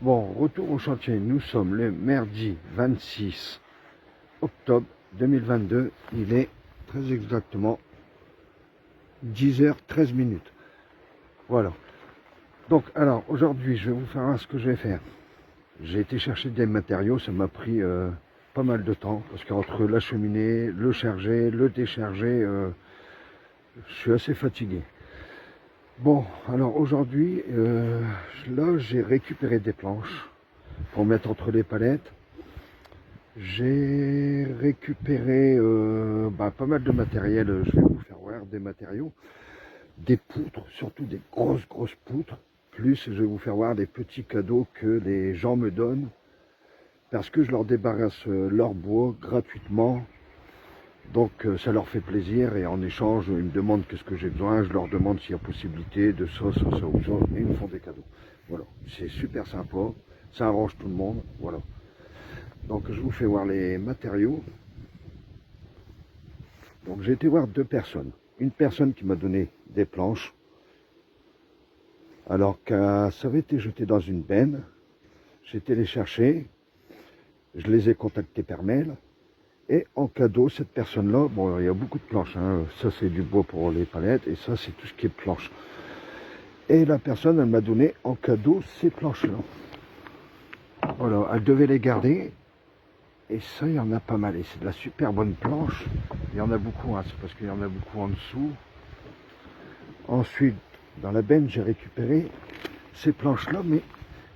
Bon, retour au chantier. Nous sommes le mardi 26 octobre 2022. Il est très exactement 10h13 minutes. Voilà. Donc, alors, aujourd'hui, je vais vous faire voir ce que je vais faire. J'ai été chercher des matériaux. Ça m'a pris pas mal de temps. Parce qu'entre l'acheminer, le charger, le décharger, je suis assez fatigué. Bon, alors aujourd'hui, là, j'ai récupéré des planches pour mettre entre les palettes. J'ai récupéré pas mal de matériel, je vais vous faire voir des matériaux, des poutres, surtout des grosses poutres, plus je vais vous faire voir des petits cadeaux que les gens me donnent, parce que je leur débarrasse leur bois gratuitement, donc ça leur fait plaisir, et en échange, ils me demandent qu'est-ce que j'ai besoin, je leur demande s'il y a possibilité de ça ou ça, et ils me font des cadeaux. Voilà, c'est super sympa, ça arrange tout le monde, voilà. Donc je vous fais voir les matériaux. Donc j'ai été voir deux personnes. Une personne qui m'a donné des planches, alors que ça avait été jeté dans une benne. J'ai été les chercher, je les ai contactés par mail. Et en cadeau, cette personne-là, bon, il y a beaucoup de planches, hein. Ça c'est du bois pour les palettes, et ça c'est tout ce qui est planche. Et la personne, elle m'a donné en cadeau ces planches-là. Voilà, elle devait les garder. Et ça, il y en a pas mal. Et c'est de la super bonne planche. Il y en a beaucoup, hein. C'est parce qu'il y en a beaucoup en dessous. Ensuite, dans la benne, j'ai récupéré ces planches-là, mais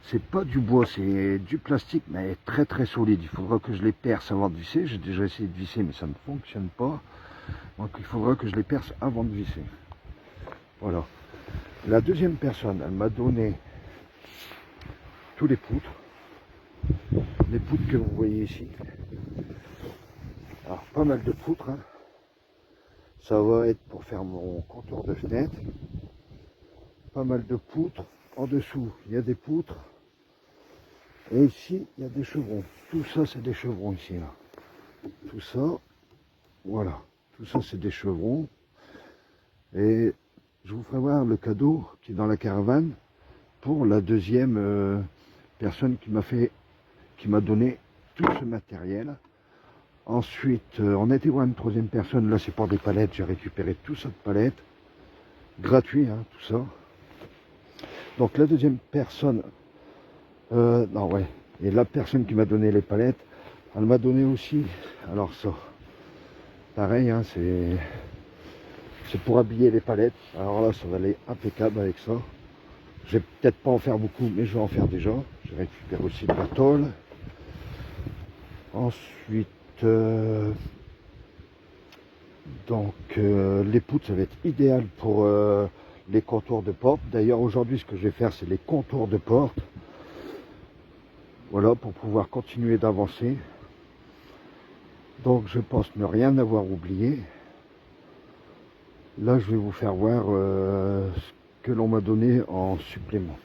c'est pas du bois, c'est du plastique, mais très solide. Il faudra que je les perce avant de visser. J'ai déjà essayé de visser, mais ça ne fonctionne pas. Donc il faudra que je les perce avant de visser. Voilà. La deuxième personne, elle m'a donné tous les poutres. Les poutres que vous voyez ici. Alors, pas mal de poutres, hein. Ça va être pour faire mon contour de fenêtre. Pas mal de poutres. En dessous, il y a des poutres. Et ici, il y a des chevrons. Tout ça, c'est des chevrons ici, là. Tout ça, voilà. Tout ça, c'est des chevrons. Et je vous ferai voir le cadeau qui est dans la caravane pour la deuxième personne qui m'a donné tout ce matériel. Ensuite, on a été voir une troisième personne. Là, c'est pour des palettes. J'ai récupéré tout ça de palettes. Gratuit, hein, tout ça. Donc, la deuxième personne... non, ouais. Et la personne qui m'a donné les palettes, elle m'a donné aussi... Alors, ça. Pareil, hein, c'est pour habiller les palettes. Alors là, ça va aller impeccable avec ça. Je vais peut-être pas en faire beaucoup, mais je vais en faire déjà. Je récupère aussi de la tôle. Ensuite... les poutres, ça va être idéal pour les contours de porte. D'ailleurs, aujourd'hui, ce que je vais faire, c'est les contours de porte. Voilà, pour pouvoir continuer d'avancer. Donc, je pense ne rien avoir oublié. Là, je vais vous faire voir ce que l'on m'a donné en supplément.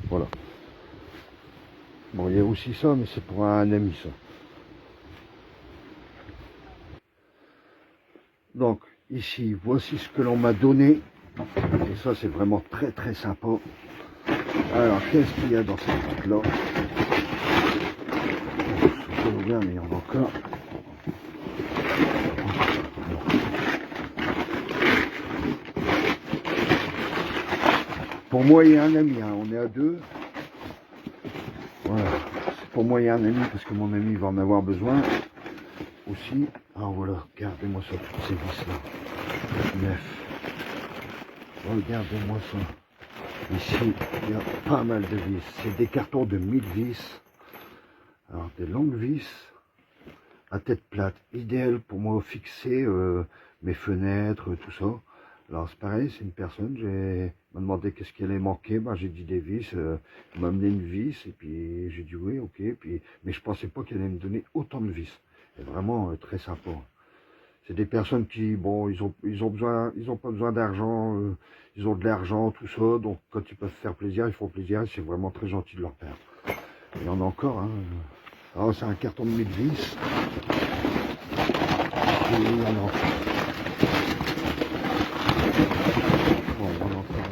Voilà. Bon, il y a aussi ça, mais c'est pour un ami, ça. Donc, ici, voici ce que l'on m'a donné. Et ça, c'est vraiment très sympa. Alors, qu'est-ce qu'il y a dans cette truc-là? Je vous bien, mais il y en a encore. Pour moi et un ami, hein. On est à deux. Voilà. C'est pour moi et un ami, parce que mon ami va en avoir besoin aussi. Alors voilà, regardez-moi ça, toutes ces vis-là. Neuf. Regardez-moi ça. Ici, il y a pas mal de vis. C'est des cartons de 1000 vis. Alors, des longues vis à tête plate. Idéal pour moi fixer mes fenêtres, tout ça. Alors, c'est pareil, c'est une personne, m'a demandé qu'est-ce qui allait manquer. Ben, j'ai dit des vis. Il m'a amené une vis, et puis j'ai dit oui, ok. Mais je pensais pas qu'il allait me donner autant de vis. C'est vraiment très sympa. C'est des personnes qui, bon, ils ont pas besoin d'argent, ils ont de l'argent, tout ça, donc quand ils peuvent faire plaisir, ils font plaisir, et c'est vraiment très gentil de leur part. Il y en a encore, hein. Alors c'est un carton de 1000 vis. Et il y en a encore. Bon, il y en a encore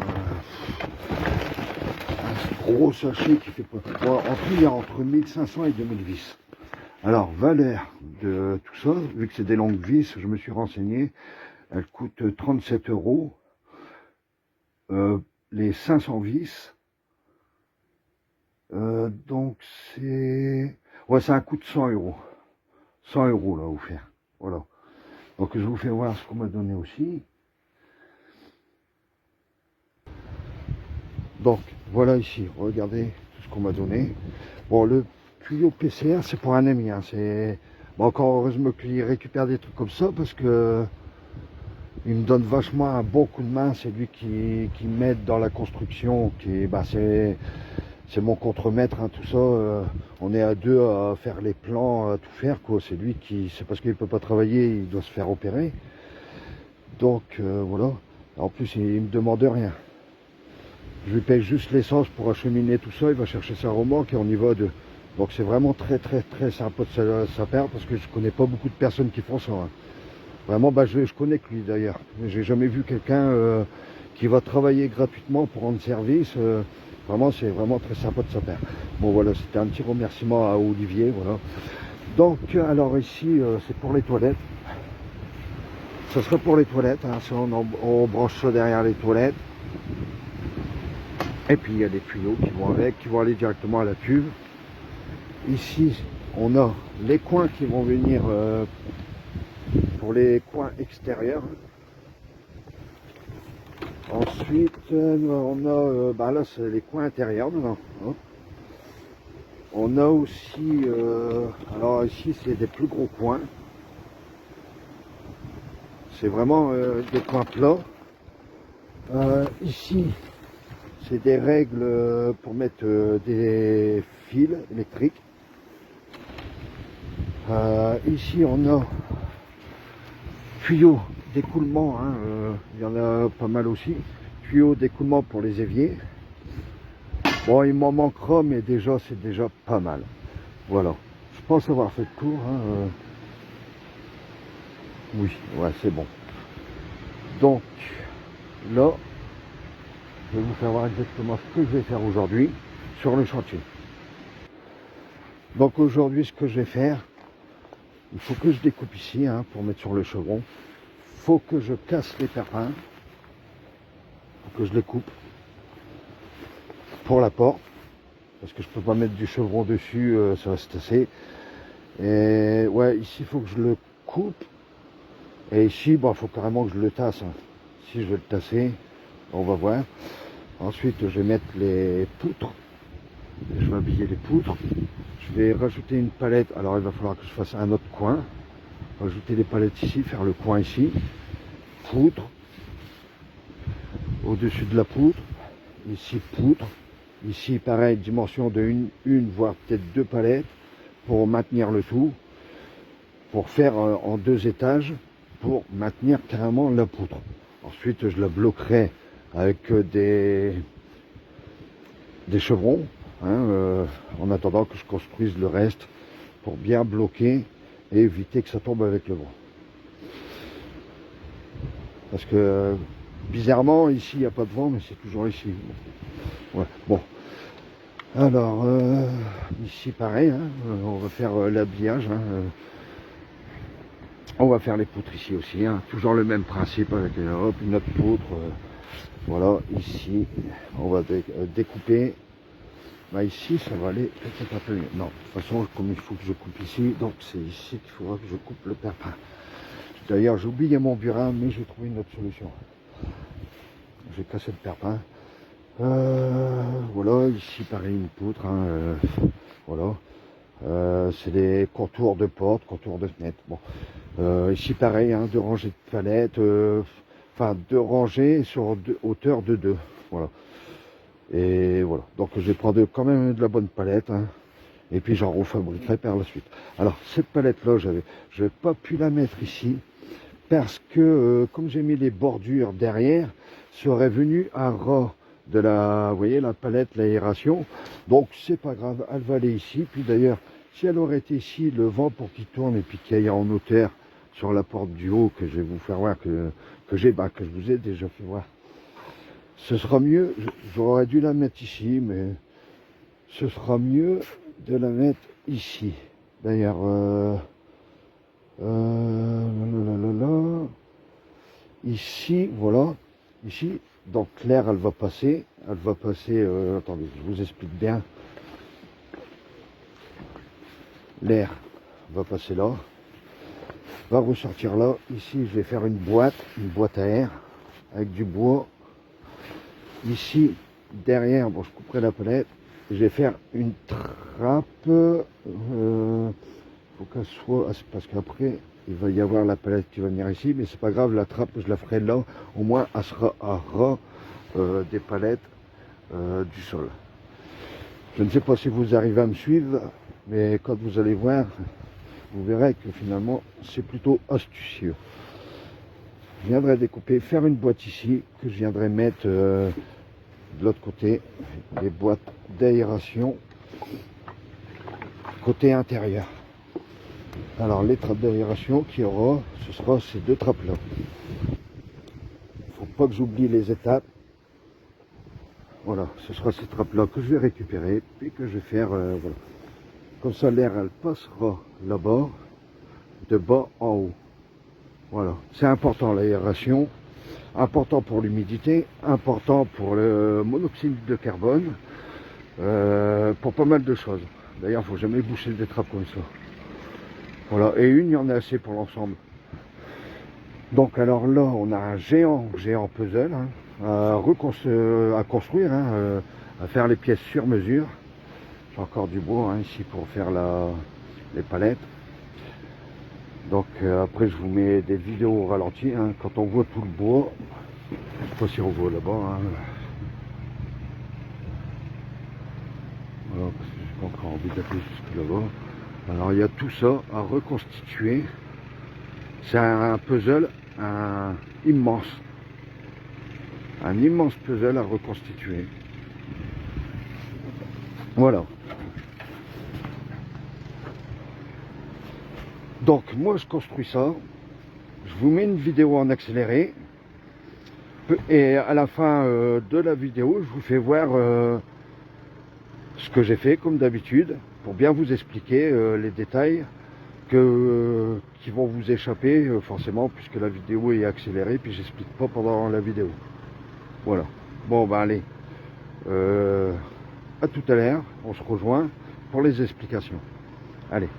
gros sachet qui fait pas. Bon, en tout, il y a entre 1500 et 2000 vis. Alors, valeur de tout ça, vu que c'est des longues vis, je me suis renseigné, elle coûte 37 euros. Les 500 vis, donc c'est... Ouais, c'est un coût de 100 euros. 100 euros là, offert. Voilà. Donc je vous fais voir ce qu'on m'a donné aussi. Donc, voilà ici, regardez tout ce qu'on m'a donné. Bon, le tuyau PCR, c'est pour un ami, hein, c'est... Bon, encore heureusement qu'il récupère des trucs comme ça, parce que il me donne vachement un bon coup de main, c'est lui qui m'aide dans la construction, c'est mon contremaître, hein, tout ça, on est à deux à faire les plans, à tout faire, quoi. C'est lui qui, c'est parce qu'il ne peut pas travailler, il doit se faire opérer. Donc, voilà. En plus, il me demande rien. Je lui paye juste l'essence pour acheminer tout ça, il va chercher sa remorque et on y va à deux. Donc c'est vraiment très sympa de sa part, parce que je connais pas beaucoup de personnes qui font ça, hein. Vraiment, je connais que lui d'ailleurs. J'ai jamais vu quelqu'un qui va travailler gratuitement pour rendre service. Vraiment, c'est vraiment très sympa de sa part. Bon voilà, c'était un petit remerciement à Olivier, voilà. Donc, alors ici, c'est pour les toilettes. Ça sera pour les toilettes, hein. On branche ça derrière les toilettes. Et puis il y a des tuyaux qui vont avec, qui vont aller directement à la cuve. Ici, on a les coins qui vont venir pour les coins extérieurs. Ensuite, on a, là c'est les coins intérieurs dedans. On a aussi, alors ici c'est des plus gros coins. C'est vraiment des coins plats. Ici, c'est des règles pour mettre des fils électriques. Ici, on a tuyaux d'écoulement, hein, il y en a pas mal aussi. Tuyaux d'écoulement pour les éviers. Bon, il m'en manquera, mais déjà, c'est déjà pas mal. Voilà. Je pense avoir fait le tour, hein, Oui, ouais, c'est bon. Donc, là, je vais vous faire voir exactement ce que je vais faire aujourd'hui sur le chantier. Donc aujourd'hui, ce que je vais faire, il faut que je découpe ici, hein, pour mettre sur le chevron. Il faut que je casse les perpins. Il faut que je les coupe pour la porte. Parce que je peux pas mettre du chevron dessus, ça va se tasser. Et ouais, ici, il faut que je le coupe. Et ici, bon, il faut carrément que je le tasse, hein. Si je vais le tasser, on va voir. Ensuite, je vais mettre les poutres. Je vais habiller les poutres. Je vais rajouter une palette. Alors, il va falloir que je fasse un autre coin. Rajouter les palettes ici, faire le coin ici. Poutre. Au-dessus de la poutre. Ici, poutre. Ici, pareil, dimension de une voire peut-être deux palettes pour maintenir le tout. Pour faire en deux étages, pour maintenir carrément la poutre. Ensuite, je la bloquerai avec des chevrons, hein, en attendant que je construise le reste pour bien bloquer et éviter que ça tombe avec le vent. Parce que bizarrement, ici, il n'y a pas de vent, mais c'est toujours ici. Ouais, bon. Alors, ici, pareil, hein, on va faire l'habillage. Hein, on va faire les poutres ici aussi, hein, toujours le même principe avec hop, une autre poutre. Voilà, ici, on va découper. Bah ici, ça va aller peut-être un peu mieux. Non, de toute façon, comme il faut que je coupe ici, donc c'est ici qu'il faudra que je coupe le perpin. D'ailleurs, j'ai oublié mon burin, mais j'ai trouvé une autre solution. J'ai cassé le perpin. Voilà, ici, pareil, une poutre. Hein, voilà. C'est des contours de porte, contours de fenêtre. Bon. Ici, pareil, hein, deux rangées de palettes. Enfin, deux rangées sur hauteur de 2. Voilà. Et voilà, donc je vais prendre quand même de la bonne palette, hein, et puis j'en refabriquerai par la suite. Alors cette palette là, je n'ai pas pu la mettre ici parce que comme j'ai mis les bordures derrière, ça aurait venu à ras de la, vous voyez, la palette, l'aération. Donc c'est pas grave, elle va aller ici. Puis d'ailleurs, si elle aurait été ici, le vent pour qu'il tourne et puis qu'il aille en hauteur sur la porte du haut, que je vais vous faire voir, que je vous ai déjà fait voir, ce sera mieux. J'aurais dû la mettre ici, mais ce sera mieux de la mettre ici. D'ailleurs, ici, voilà, ici, donc l'air, elle va passer, attendez, je vous explique bien. L'air va passer là, va ressortir là. Ici, je vais faire une boîte à air avec du bois. Ici, derrière, bon, je couperai la palette. Je vais faire une trappe. Faut qu'elle soit, parce qu'après, il va y avoir la palette qui va venir ici, mais c'est pas grave, la trappe, je la ferai là. Au moins, elle sera à ras des palettes du sol. Je ne sais pas si vous arrivez à me suivre, mais quand vous allez voir, vous verrez que finalement, c'est plutôt astucieux. Je viendrai découper, faire une boîte ici, que je viendrai mettre de l'autre côté, les boîtes d'aération, côté intérieur. Alors les trappes d'aération qu'il y aura, ce sera ces deux trappes là. Il ne faut pas que j'oublie les étapes. Voilà, ce sera ces trappes là que je vais récupérer, puis que je vais faire, voilà. Comme ça l'air elle passera là-bas, de bas en haut. Voilà, c'est important l'aération, important pour l'humidité, important pour le monoxyde de carbone, pour pas mal de choses. D'ailleurs, il ne faut jamais boucher des trappes comme ça. Voilà, et une, il y en a assez pour l'ensemble. Donc alors là, on a un géant puzzle hein, à construire, hein, à faire les pièces sur mesure. J'ai encore du bois hein, ici pour faire les palettes. Donc après, je vous mets des vidéos au ralenti hein, quand on voit tout le bois. Je sais pas si on voit là-bas. Hein. Voilà, parce que j'ai pas encore envie d'appeler jusque là-bas. Alors il y a tout ça à reconstituer. C'est un puzzle immense. Un immense puzzle à reconstituer. Voilà. Donc moi je construis ça. Je vous mets une vidéo en accéléré. Et à la fin de la vidéo, je vous fais voir ce que j'ai fait comme d'habitude. Pour bien vous expliquer les détails qui vont vous échapper forcément puisque la vidéo est accélérée. Puis j'explique pas pendant la vidéo. Voilà. Bon ben allez. À tout à l'heure, on se rejoint pour les explications. Allez.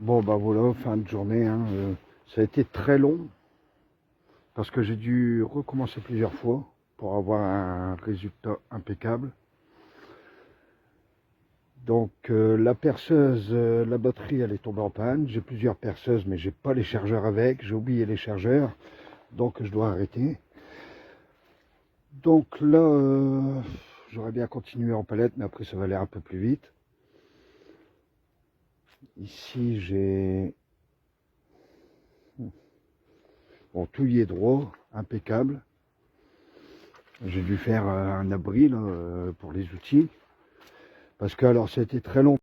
Bon bah voilà, fin de journée, hein, ça a été très long parce que j'ai dû recommencer plusieurs fois pour avoir un résultat impeccable. Donc la perceuse, la batterie elle est tombée en panne, j'ai plusieurs perceuses mais j'ai pas les chargeurs avec, j'ai oublié les chargeurs, donc je dois arrêter. Donc là, j'aurais bien continué en palette mais après ça va aller un peu plus vite. Ici j'ai... Bon, tout y est droit, impeccable. J'ai dû faire un abri là, pour les outils. Parce que alors ça a été très long.